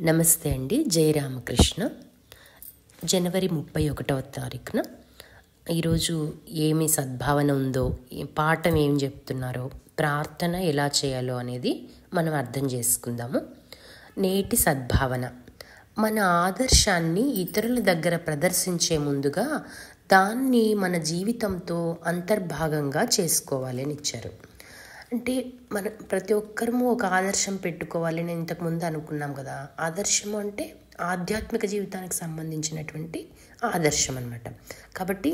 నమస్తే అండి. జయరామకృష్ణ. జనవరి 31వ తారీఖున ఈరోజు ఏమి సద్భావన ఉందో, పాఠం ఏం చెప్తున్నారో, ప్రార్థన ఎలా చేయాలో అనేది మనం అర్థం చేసుకుందాము. నేటి సద్భావన: మన ఆదర్శాన్ని ఇతరుల దగ్గర ప్రదర్శించే ముందుగా దాన్ని మన జీవితంతో అంతర్భాగంగా చేసుకోవాలి అని ఇచ్చారు. అంటే మన ప్రతి ఒక్కరము ఒక ఆదర్శం పెట్టుకోవాలి. నేను ఇంతకుముందు అనుకున్నాం కదా, ఆదర్శము అంటే ఆధ్యాత్మిక జీవితానికి సంబంధించినటువంటి ఆదర్శం అన్నమాట. కాబట్టి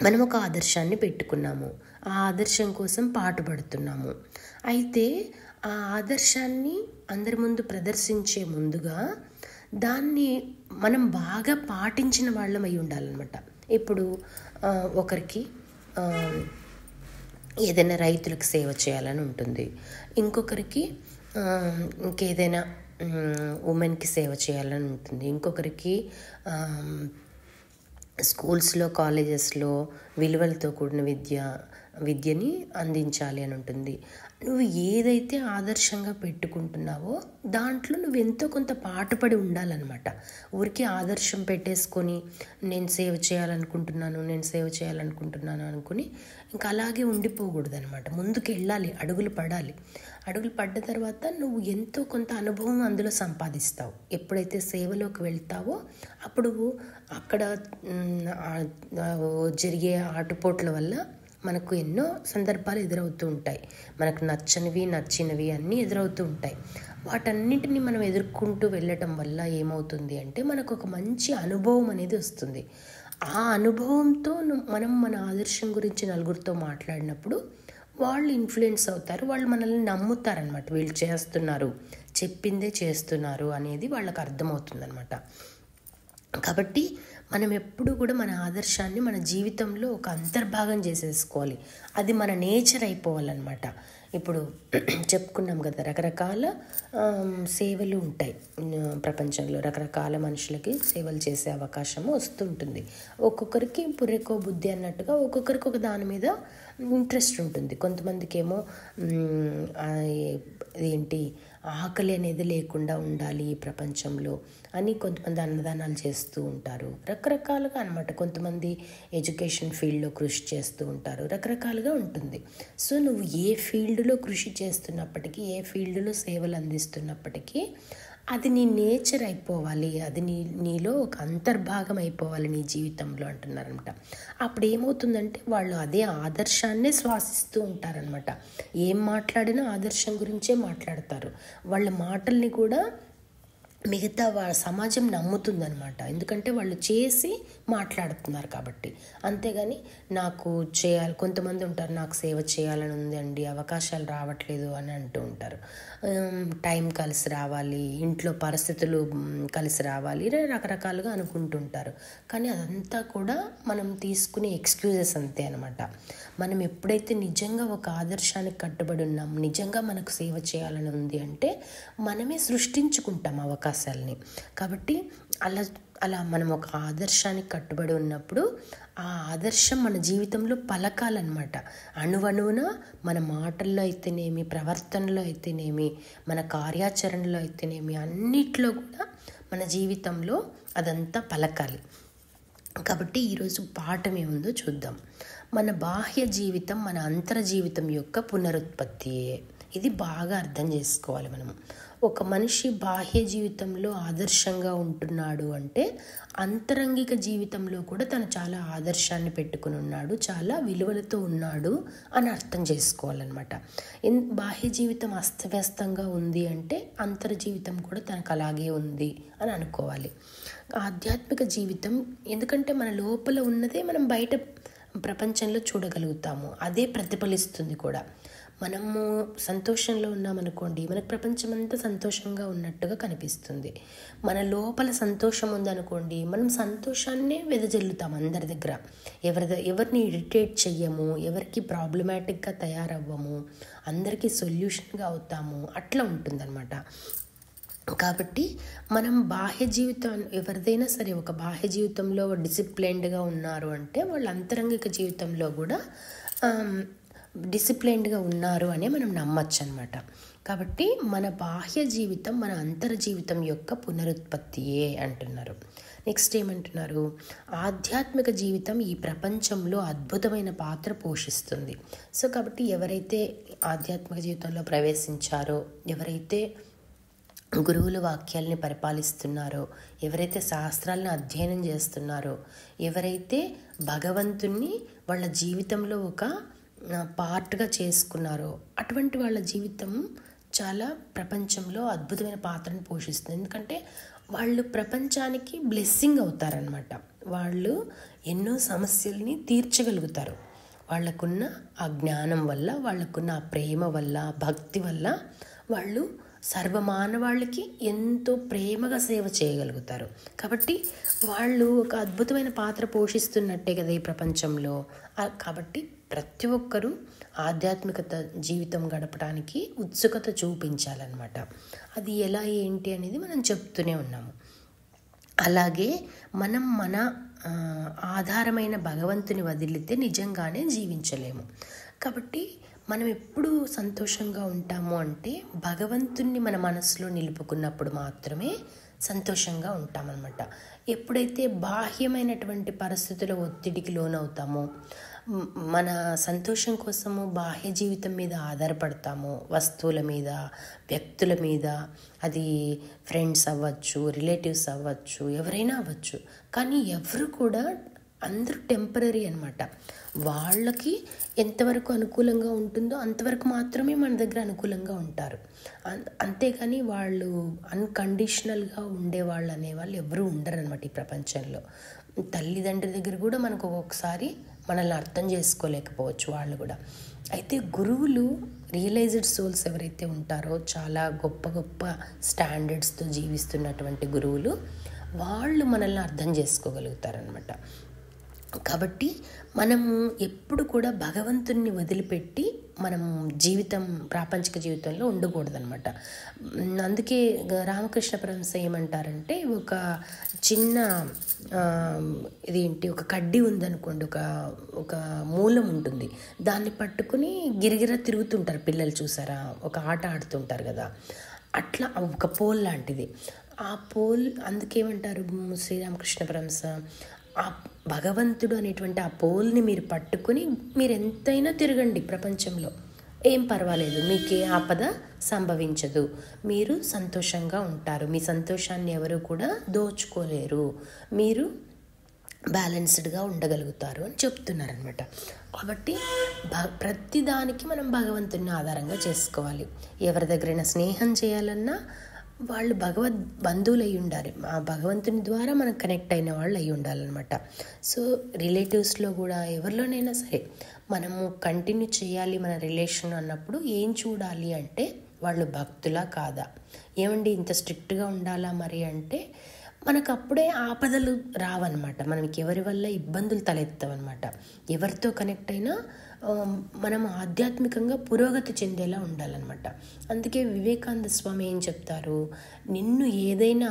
మనం ఒక ఆదర్శాన్ని పెట్టుకున్నాము, ఆ ఆదర్శం కోసం పాటుపడుతున్నాము. అయితే ఆ ఆదర్శాన్ని అందరి ముందు ప్రదర్శించే ముందుగా దాన్ని మనం బాగా పాటించిన వాళ్ళం అయి ఉండాలన్నమాట. ఇప్పుడు ఒకరికి ఏదైనా రైతులకు సేవ చేయాలని ఉంటుంది, ఇంకొకరికి ఇంకేదైనా ఉమెన్కి సేవ చేయాలని ఉంటుంది, ఇంకొకరికి స్కూల్స్లో కాలేజెస్లో విలువలతో కూడిన విద్యని అందించాలి అని ఉంటుంది. నువ్వు ఏదైతే ఆదర్శంగా పెట్టుకుంటున్నావో దాంట్లో నువ్వు ఎంతో కొంత పాటుపడి ఉండాలన్నమాట. ఊరికి ఆదర్శం పెట్టేసుకొని నేను సేవ చేయాలనుకుంటున్నాను అనుకుని ఇంకా అలాగే ఉండిపోకూడదు అనమాట. ముందుకు వెళ్ళాలి, అడుగులు పడ్డ తర్వాత నువ్వు ఎంతో కొంత అనుభవం అందులో సంపాదిస్తావు. ఎప్పుడైతే సేవలోకి వెళ్తావో అప్పుడు అక్కడ జరిగే ఆటుపోట్ల వల్ల మనకు ఎన్నో సందర్భాలు ఎదురవుతూ ఉంటాయి. మనకు నచ్చినవి అన్నీ ఎదురవుతూ ఉంటాయి. వాటన్నిటిని మనం ఎదుర్కొంటూ వెళ్ళటం వల్ల ఏమవుతుంది అంటే మనకు ఒక మంచి అనుభవం అనేది వస్తుంది. ఆ అనుభవంతో మనం మన ఆదర్శం గురించి నలుగురితో మాట్లాడినప్పుడు వాళ్ళు ఇన్ఫ్లుయెన్స్ అవుతారు, వాళ్ళు మనల్ని నమ్ముతారనమాట. వీళ్ళు చేస్తున్నారు, చెప్పిందే చేస్తున్నారు అనేది వాళ్ళకి అర్థమవుతుంది అనమాట. కాబట్టి మనం ఎప్పుడు కూడా మన ఆదర్శాన్ని మన జీవితంలో ఒక అంతర్భాగం చేసేసుకోవాలి. అది మన నేచర్ అయిపోవాలన్నమాట. ఇప్పుడు చెప్పుకున్నాం కదా, రకరకాల సేవలు ఉంటాయి ప్రపంచంలో. రకరకాల మనుషులకి సేవలు చేసే అవకాశము వస్తుంటుంది. ఒక్కొక్కరికి పుర్రెకో బుద్ధి అన్నట్టుగా ఒక్కొక్కరికి ఒక దాని మీద ఇంట్రెస్ట్ ఉంటుంది. కొంతమందికి ఏమో ఆకలి అనేది లేకుండా ఉండాలి ఈ ప్రపంచంలో అని కొంతమంది అన్నదానాలు చేస్తూ ఉంటారు. రకరకాలుగా అనమాట. కొంతమంది ఎడ్యుకేషన్ ఫీల్డ్లో కృషి చేస్తూ ఉంటారు. రకరకాలుగా ఉంటుంది. సో నువ్వు ఏ ఫీల్డ్లో కృషి చేస్తున్నప్పటికీ, ఏ ఫీల్డ్లో సేవలు అందిస్తున్నప్పటికీ అది నీ నేచర్ అయిపోవాలి, అది నీలో ఒక అంతర్భాగం అయిపోవాలి నీ జీవితంలో అంటున్నారనమాట. అప్పుడు ఏమవుతుందంటే వాళ్ళు అదే ఆదర్శాన్నే శ్వాసిస్తూ ఉంటారనమాట. ఏం మాట్లాడినా ఆదర్శం గురించే మాట్లాడతారు. వాళ్ళ మాటల్ని కూడా మిగతా సమాజం నమ్ముతుందనమాట. ఎందుకంటే వాళ్ళు చేసి మాట్లాడుతున్నారు కాబట్టి. అంతేగాని నాకు చేయాలి, కొంతమంది ఉంటారు నాకు సేవ చేయాలని ఉంది అండి, అవకాశాలు రావట్లేదు అని అంటూ ఉంటారు. టైం కలిసి రావాలి, ఇంట్లో పరిస్థితులు కలిసి రావాలి, రకరకాలుగా అనుకుంటుంటారు. కానీ అదంతా కూడా మనం తీసుకునే ఎక్స్క్యూజెస్ అంతే అనమాట. మనం ఎప్పుడైతే నిజంగా ఒక ఆదర్శానికి కట్టుబడి ఉన్నాం, నిజంగా మనకు సేవ చేయాలని ఉంది అంటే మనమే సృష్టించుకుంటాం అవకాశాలని. కాబట్టి అలా మనం ఒక ఆదర్శానికి కట్టుబడి ఉన్నప్పుడు ఆ ఆదర్శం మన జీవితంలో పలకాలన్నమాట. అణువణువున మన మాటల్లో అయితేనేమి, ప్రవర్తనలో అయితేనేమి, మన కార్యాచరణలో అయితేనేమి, అన్నిట్లో కూడా మన జీవితంలో అదంతా పలకాలి. కాబట్టి ఈరోజు పాఠం ఏముందో చూద్దాం. మన బాహ్య జీవితం మన అంతర జీవితం యొక్క పునరుత్పత్తియే. ఇది బాగా అర్థం చేసుకోవాలి మనము. ఒక మనిషి బాహ్య జీవితంలో ఆదర్శంగా ఉంటున్నాడు అంటే అంతరంగిక జీవితంలో కూడా తను చాలా ఆదర్శాన్ని పెట్టుకుని ఉన్నాడు, చాలా విలువలతో ఉన్నాడు అని అర్థం చేసుకోవాలన్నమాట. బాహ్య జీవితం అస్తవ్యస్తంగా ఉంది అంటే అంతర జీవితం కూడా తనకు అలాగే ఉంది అని అనుకోవాలి. ఆధ్యాత్మిక జీవితం ఎందుకంటే మన లోపల ఉన్నదే మనం బయట ప్రపంచంలో చూడగలుగుతాము, అదే ప్రతిఫలిస్తుంది కూడా. మనము సంతోషంలో ఉన్నామనుకోండి, మనకు ప్రపంచం అంతా సంతోషంగా ఉన్నట్టుగా కనిపిస్తుంది. మన లోపల సంతోషం ఉందనుకోండి, మనం సంతోషాన్నే వెదజల్లుతాం అందరి దగ్గర. ఎవరిని ఇరిటేట్ చెయ్యము, ఎవరికి ప్రాబ్లమాటిక్గా తయారవ్వము, అందరికీ సొల్యూషన్గా అవుతాము, అట్లా ఉంటుందన్నమాట. కాబట్టి మనం బాహ్య జీవితం ఎవరిదైనా సరే ఒక బాహ్య జీవితంలో డిసిప్లైన్డ్గా ఉన్నారు అంటే వాళ్ళ అంతరంగిక జీవితంలో కూడా డిసిప్లైన్డ్గా ఉన్నారు అనే మనం నమ్మచ్చు అనమాట. కాబట్టి మన బాహ్య జీవితం మన అంతర్ జీవితం యొక్క పునరుత్పత్తియే అంటున్నారు. నెక్స్ట్ ఏమంటున్నారు, ఆధ్యాత్మిక జీవితం ఈ ప్రపంచంలో అద్భుతమైన పాత్ర పోషిస్తుంది. సో కాబట్టి ఎవరైతే ఆధ్యాత్మిక జీవితంలో ప్రవేశించారో, ఎవరైతే గురువుల వాక్యాల్ని పరిపాలిస్తున్నారో, ఎవరైతే శాస్త్రాలను అధ్యయనం చేస్తున్నారో, ఎవరైతే భగవంతుణ్ణి వాళ్ళ జీవితంలో ఒక పార్ట్గా చేసుకున్నారో, అటువంటి వాళ్ళ జీవితం చాలా ప్రపంచంలో అద్భుతమైన పాత్రను పోషిస్తుంది. ఎందుకంటే వాళ్ళు ప్రపంచానికి బ్లెస్సింగ్ అవుతారనమాట. వాళ్ళు ఎన్నో సమస్యల్ని తీర్చగలుగుతారు. వాళ్ళకున్న ఆ జ్ఞానం వల్ల, వాళ్ళకున్న ఆ ప్రేమ వల్ల, భక్తి వల్ల వాళ్ళు సర్వమానవాళ్ళకి ఎంతో ప్రేమగా సేవ చేయగలుగుతారు. కాబట్టి వాళ్ళు ఒక అద్భుతమైన పాత్ర పోషిస్తున్నట్టే కదా ఈ ప్రపంచంలో. కాబట్టి ప్రతి ఒక్కరూ ఆధ్యాత్మికత జీవితం గడపడానికి ఉత్సుకత చూపించాలన్నమాట. అది ఎలా ఏంటి అనేది మనం చెప్తూనే ఉన్నాము. అలాగే మనం మన ఆధారమైన భగవంతుని వదిలితే నిజంగానే జీవించలేము. కాబట్టి మనం ఎప్పుడు సంతోషంగా ఉంటాము అంటే భగవంతుణ్ణి మన మనసులో నిలుపుకున్నప్పుడు మాత్రమే సంతోషంగా ఉంటామన్నమాట. ఎప్పుడైతే బాహ్యమైనటువంటి పరిస్థితుల ఒత్తిడికి లోనవుతామో, మన సంతోషం కోసము బాహ్య జీవితం మీద ఆధారపడతాము, వస్తువుల మీద, వ్యక్తుల మీద, అది ఫ్రెండ్స్ అవ్వచ్చు, రిలేటివ్స్ అవ్వచ్చు, ఎవరైనా అవ్వచ్చు. కానీ ఎవరు కూడా అందరూ టెంపరీ అనమాట. వాళ్ళకి ఎంతవరకు అనుకూలంగా ఉంటుందో అంతవరకు మాత్రమే మన దగ్గర అనుకూలంగా ఉంటారు. అంతేగాని వాళ్ళు అన్కండిషనల్గా ఉండేవాళ్ళు అనేవాళ్ళు ఎవరూ ఉండరు అనమాట ఈ ప్రపంచంలో. తల్లిదండ్రుల దగ్గర కూడా మనకు ఒక్కొక్కసారి మనల్ని అర్థం చేసుకోలేకపోవచ్చు వాళ్ళు కూడా. అయితే గురువులు, రియలైజ్డ్ సోల్స్ ఎవరైతే ఉంటారో, చాలా గొప్ప గొప్ప స్టాండర్డ్స్తో జీవిస్తున్నటువంటి గురువులు, వాళ్ళు మనల్ని అర్థం చేసుకోగలుగుతారనమాట. కాబట్టి మనము ఎప్పుడు కూడా భగవంతుణ్ణి వదిలిపెట్టి మనం ప్రాపంచిక జీవితంలో ఉండకూడదనమాట. అందుకే రామకృష్ణ పరమహంస ఏమంటారంటే, ఒక చిన్న ఒక కడ్డీ ఉందనుకోండి, ఒక మూలం ఉంటుంది, దాన్ని పట్టుకుని గిరిగిర తిరుగుతుంటారు పిల్లలు, చూసారా? ఒక ఆట ఆడుతుంటారు కదా, అట్లా ఒక పోల్ లాంటిది. ఆ పోల్ అందుకేమంటారు శ్రీరామకృష్ణ పరమహంస, ఆ భగవంతుడు అనేటువంటి ఆ పోల్ని మీరు పట్టుకుని మీరు ఎంతైనా తిరగండి ప్రపంచంలో, ఏం పర్వాలేదు, మీకే ఆపద సంభవించదు, మీరు సంతోషంగా ఉంటారు, మీ సంతోషాన్ని ఎవరు కూడా దోచుకోలేరు, మీరు బ్యాలెన్స్డ్గా ఉండగలుగుతారు అని చెప్తున్నారనమాట. కాబట్టి ప్రతిదానికి మనం భగవంతుని ఆధారంగా చేసుకోవాలి. ఎవరి దగ్గరైనా స్నేహం చేయాలన్నా వాళ్ళు బంధువులు అయి ఉండాలి, ఆ భగవంతుని ద్వారా మనం కనెక్ట్ అయిన వాళ్ళు అయి ఉండాలన్నమాట. సో రిలేటివ్స్లో కూడా ఎవరిలోనైనా సరే మనము కంటిన్యూ చేయాలి మన రిలేషన్ అన్నప్పుడు ఏం చూడాలి అంటే, వాళ్ళు భక్తులా కాదా, ఏమండి ఇంత స్ట్రిక్ట్గా ఉండాలా మరి అంటే మనకు అప్పుడే ఆపదలు రావన్నమాట. మనకి ఎవరి వల్ల ఇబ్బందులు తలెత్తవన్నమాట. ఎవరితో కనెక్ట్ అయినా మనం ఆధ్యాత్మికంగా పురోగతి చెందేలా ఉండాలన్నమాట. అందుకే వివేకానంద స్వామి ఏం చెప్తారు, నిన్ను ఏదైనా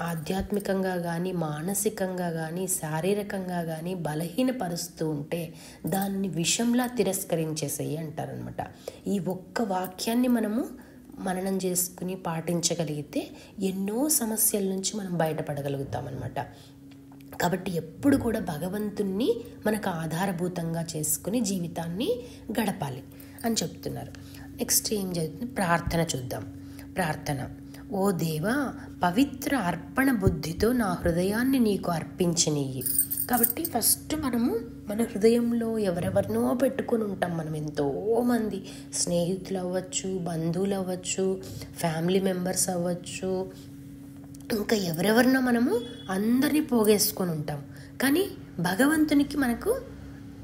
ఆధ్యాత్మికంగా కానీ, మానసికంగా కానీ, శారీరకంగా కానీ బలహీనపరుస్తూ ఉంటే దాన్ని విషంలా తిరస్కరించేసేయి అంటారనమాట. ఈ ఒక్క వాక్యాన్ని మనము మననం చేసుకుని పాటించగలిగితే ఎన్నో సమస్యల నుంచి మనం బయటపడగలుగుతామన్నమాట. కాబట్టి ఎప్పుడు కూడా భగవంతుణ్ణి మనకు ఆధారభూతంగా చేసుకుని జీవితాన్ని గడపాలి అని చెప్తున్నారు. నెక్స్ట్ ఏం జరుగుతుంది, ప్రార్థన చూద్దాం. ప్రార్థన. ఓ దేవా, పవిత్ర అర్పణ బుద్ధితో నా హృదయాన్ని నీకు అర్పించనియ్యి. కాబట్టి ఫస్ట్ మనము మన హృదయంలో ఎవరెవరినో పెట్టుకొని ఉంటాం. మనం ఎంతోమంది స్నేహితులు అవ్వచ్చు, బంధువులు అవ్వచ్చు, ఫ్యామిలీ మెంబర్స్ అవ్వచ్చు, ఇంకా ఎవరెవరినో మనము అందరినీ పోగేసుకొని ఉంటాం. కానీ భగవంతునికి మనకు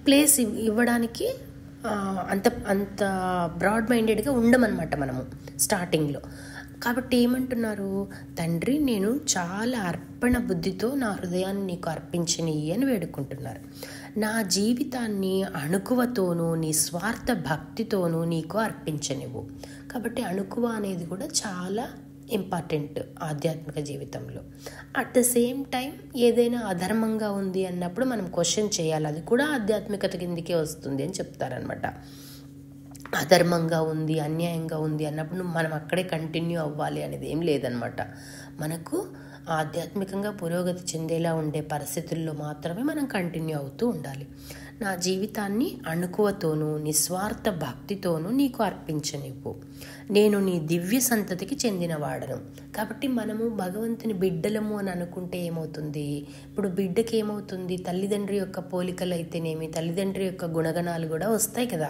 ప్లేస్ ఇవ్వడానికి అంత బ్రాడ్ మైండెడ్గా ఉండమన్నమాట మనము స్టార్టింగ్లో. కాబట్టి ఏమంటున్నారు, తండ్రి నేను చాలా అర్పణ బుద్ధితో నా హృదయాన్ని నీకు అర్పించనియ్యి అని వేడుకుంటున్నారు. నా జీవితాన్ని అణుకువతోనూ నిస్వార్థ భక్తితోనూ నీకు అర్పించనివ్వు. కాబట్టి అణుకువ అనేది కూడా చాలా ఇంపార్టెంట్ ఆధ్యాత్మిక జీవితంలో. అట్ ద సేమ్ టైం ఏదైనా అధర్మంగా ఉంది అన్నప్పుడు మనం క్వశ్చన్ చేయాలి, అది కూడా ఆధ్యాత్మికత కిందకే వస్తుంది అని చెప్తారనమాట. అధర్మంగా ఉంది, అన్యాయంగా ఉంది అన్నప్పుడు మనం అక్కడే కంటిన్యూ అవ్వాలి అనేది ఏం లేదనమాట. మనకు ఆధ్యాత్మికంగా పురోగతి చెందేలా ఉండే పరిస్థితుల్లో మాత్రమే మనం కంటిన్యూ అవుతూ ఉండాలి. నా జీవితాన్ని అణుకువతోనూ నిస్వార్థ భక్తితోనూ నీకు అర్పించనివ్వు. నేను నీ దివ్య సంతతికి చెందినవాడను. కాబట్టి మనము భగవంతుని బిడ్డలము అని అనుకుంటే ఏమవుతుంది? ఇప్పుడు బిడ్డకి ఏమవుతుంది? తల్లిదండ్రి యొక్క పోలికలు అయితేనేమి, తల్లిదండ్రి యొక్క గుణగణాలు కూడా వస్తాయి కదా.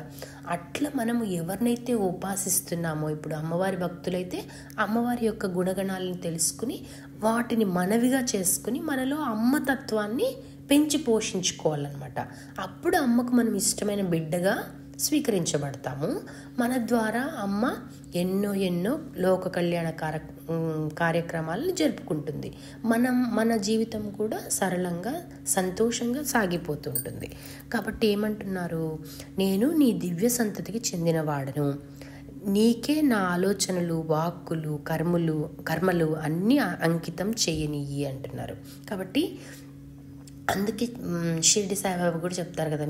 అట్లా మనము ఎవరినైతే ఉపాసిస్తున్నామో, ఇప్పుడు అమ్మవారి భక్తులైతే అమ్మవారి యొక్క గుణగణాలను తెలుసుకుని వాటిని మనవిగా చేసుకుని మనలో అమ్మతత్వాన్ని పెంచి పోషించుకోవాలన్నమాట. అప్పుడు అమ్మకు మనం ఇష్టమైన బిడ్డగా స్వీకరించబడతాము. మన ద్వారా అమ్మ ఎన్నో లోక కళ్యాణ కార్యక్రమాలను జరుపుకుంటుంది. మన జీవితం కూడా సరళంగా సంతోషంగా సాగిపోతుంటుంది. కాబట్టి ఏమంటున్నారు? నేను నీ దివ్య సంతతికి చెందినవాడను, నీకే నా ఆలోచనలు, వాక్కులు, కర్మలు అన్నీ అంకితం చేయనియ్యి అంటున్నారు. కాబట్టి అందుకే షిరిడి సాయిబాబా కూడా చెప్తారు కదా,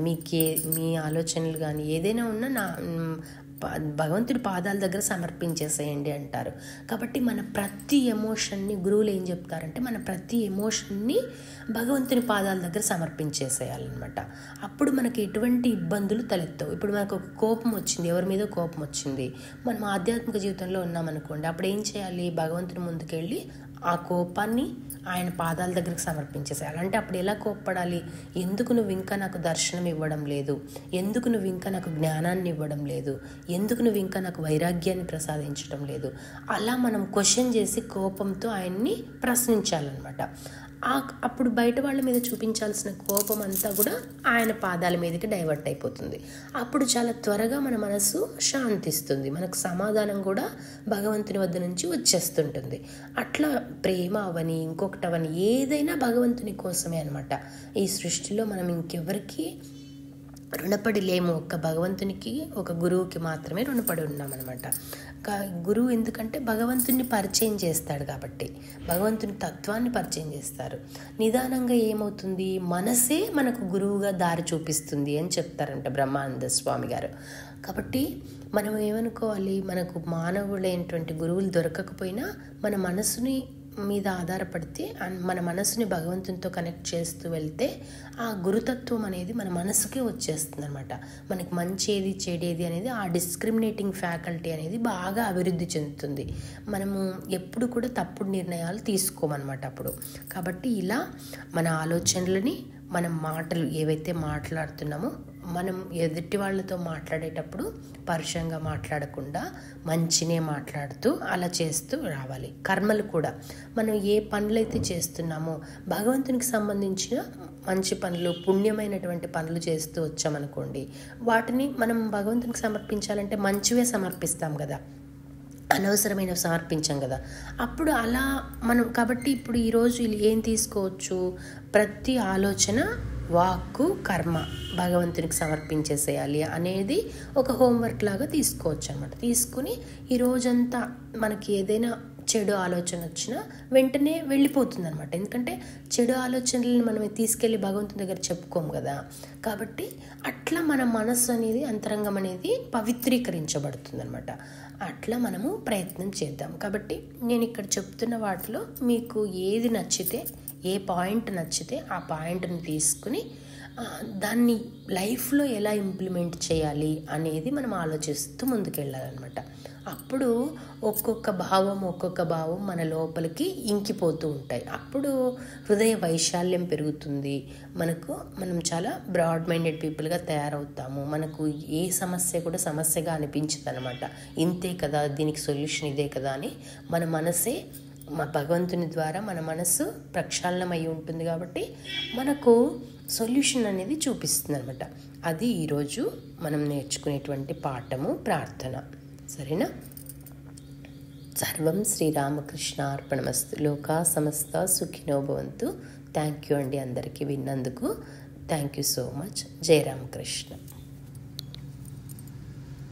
మీ ఆలోచనలు కానీ ఏదైనా ఉన్నా నా భగవంతుడి పాదాల దగ్గర సమర్పించేసేయండి అంటారు. కాబట్టి మన ప్రతి ఎమోషన్ని గురువులు ఏం చెప్తారంటే మన ప్రతి ఎమోషన్ని భగవంతుని పాదాల దగ్గర సమర్పించేసేయాలన్నమాట. అప్పుడు మనకి ఎటువంటి ఇబ్బందులు తలెత్తవు. ఇప్పుడు మనకు ఒక కోపం వచ్చింది, ఎవరి మీద కోపం వచ్చింది, మనం ఆధ్యాత్మిక జీవితంలో ఉన్నామనుకోండి, అప్పుడు ఏం చేయాలి? భగవంతుని ముందుకెళ్ళి ఆ కోపాన్ని ఆయన పాదాల దగ్గరికి సమర్పించేసేయాలి. అంటే అప్పుడు ఎలా కోప్పడాలి? ఎందుకు నువ్వు ఇంకా నాకు దర్శనం ఇవ్వడం లేదు, ఎందుకు నువ్వు ఇంకా నాకు జ్ఞానాన్ని ఇవ్వడం లేదు, ఎందుకు నువ్వు ఇంకా నాకు వైరాగ్యాన్ని ప్రసాదించడం లేదు, అలా మనం క్వశ్చన్ చేసి కోపంతో ఆయన్ని ప్రశ్నించాలన్నమాట. అప్పుడు బయట వాళ్ళ మీద చూపించాల్సిన కోపం అంతా కూడా ఆయన పాదాల మీదకి డైవర్ట్ అయిపోతుంది. అప్పుడు చాలా త్వరగా మన మనసు శాంతిస్తుంది, మనకు సమాధానం కూడా భగవంతుని వద్ద నుంచి వచ్చేస్తుంటుంది. అట్లా ప్రేమ అవని ఇంకొకటి అవని ఏదైనా భగవంతుని కోసమే అనమాట. ఈ సృష్టిలో మనం ఇంకెవరికి రుణపడి లేము. ఒక్క భగవంతునికి, ఒక గురువుకి మాత్రమే రుణపడి ఉన్నామన్నమాట. గురువు ఎందుకంటే భగవంతుని పరిచయం చేస్తాడు కాబట్టి, భగవంతుని తత్వాన్ని పరిచయం చేస్తారు. నిదానంగా ఏమవుతుంది? మనసే మనకు గురువుగా దారి చూపిస్తుంది అని చెప్తారంట బ్రహ్మానంద స్వామి గారు. కాబట్టి మనం ఏమనుకోవాలి? మనకు మానవులైనటువంటి గురువులు దొరకకపోయినా మన మనసుని మీద ఆధారపడితే, మన మనసుని భగవంతునితో కనెక్ట్ చేస్తూ వెళ్తే ఆ గురుతత్వం అనేది మన మనసుకే వచ్చేస్తుంది అనమాట. మనకి మంచి ఏది చెడేది అనేది ఆ డిస్క్రిమినేటింగ్ ఫ్యాకల్టీ అనేది బాగా అభివృద్ధి చెందుతుంది. మనము ఎప్పుడు కూడా తప్పుడు నిర్ణయాలు తీసుకోమన్నమాట అప్పుడు. కాబట్టి ఇలా మన ఆలోచనలని, మనం మాటలు ఏవైతే మాట్లాడుతున్నామో, మనం ఎదుటి వాళ్ళతో మాట్లాడేటప్పుడు పరుషంగా మాట్లాడకుండా మంచినే మాట్లాడుతూ అలా చేస్తూ రావాలి. కర్మలు కూడా మనం ఏ పనులైతే చేస్తున్నామో భగవంతునికి సంబంధించిన మంచి పనులు, పుణ్యమైనటువంటి పనులు చేస్తూ వచ్చామనుకోండి, వాటిని మనం భగవంతునికి సమర్పించాలంటే మంచివే సమర్పిస్తాం కదా, అనవసరమైన సమర్పించాం కదా. అప్పుడు అలా మనం కాబట్టి ఇప్పుడు ఈరోజు ఏం తీసుకోవచ్చు? ప్రతి ఆలోచన, వాక్కు, కర్మ భగవంతునికి సమర్పించేసేయాలి అనేది ఒక హోంవర్క్ లాగా తీసుకోవచ్చు అనమాట. తీసుకుని ఈ రోజంతా మనకి ఏదైనా చెడు ఆలోచన వచ్చినా వెంటనే వెళ్ళిపోతుంది అనమాట. ఎందుకంటే చెడు ఆలోచనలను మనం తీసుకెళ్ళి భగవంతుని దగ్గర చెప్పుకోము కదా. కాబట్టి అట్లా మన మనస్సు అనేది, అంతరంగం అనేది పవిత్రీకరించబడుతుంది అనమాట. అట్లా మనము ప్రయత్నం చేద్దాం. కాబట్టి నేను ఇక్కడ చెప్తున్న వాటిలో మీకు ఏది నచ్చితే, ఏ పాయింట్ నచ్చితే ఆ పాయింట్ని తీసుకుని దాన్ని లైఫ్లో ఎలా ఇంప్లిమెంట్ చేయాలి అనేది మనం ఆలోచిస్తూ ముందుకెళ్ళాలన్నమాట. అప్పుడు ఒక్కొక్క భావం మన లోపలికి ఇంకిపోతూ ఉంటాయి. అప్పుడు హృదయ వైశాల్యం పెరుగుతుంది. మనం చాలా బ్రాడ్ మైండెడ్ పీపుల్గా తయారవుతాము. మనకు ఏ సమస్య కూడా సమస్యగా అనిపించదు అనమాట. ఇంతే కదా, దీనికి సొల్యూషన్ ఇదే కదా అని మన మనసే, భగవంతుని ద్వారా మన మనసు ప్రక్షాళనమై ఉంటుంది. కాబట్టి మనకు సొల్యూషన్ అనేది చూపిస్తుంది అనమాట. అది ఈరోజు మనం నేర్చుకునేటువంటి పాఠము, ప్రార్థన. సరేనా? సర్వం శ్రీరామకృష్ణ అర్పణమస్తు. లోకా సమస్త సుఖినో భవంతు. థ్యాంక్ యూ అండి అందరికీ విన్నందుకు. Thank you so much. జై రామకృష్ణ.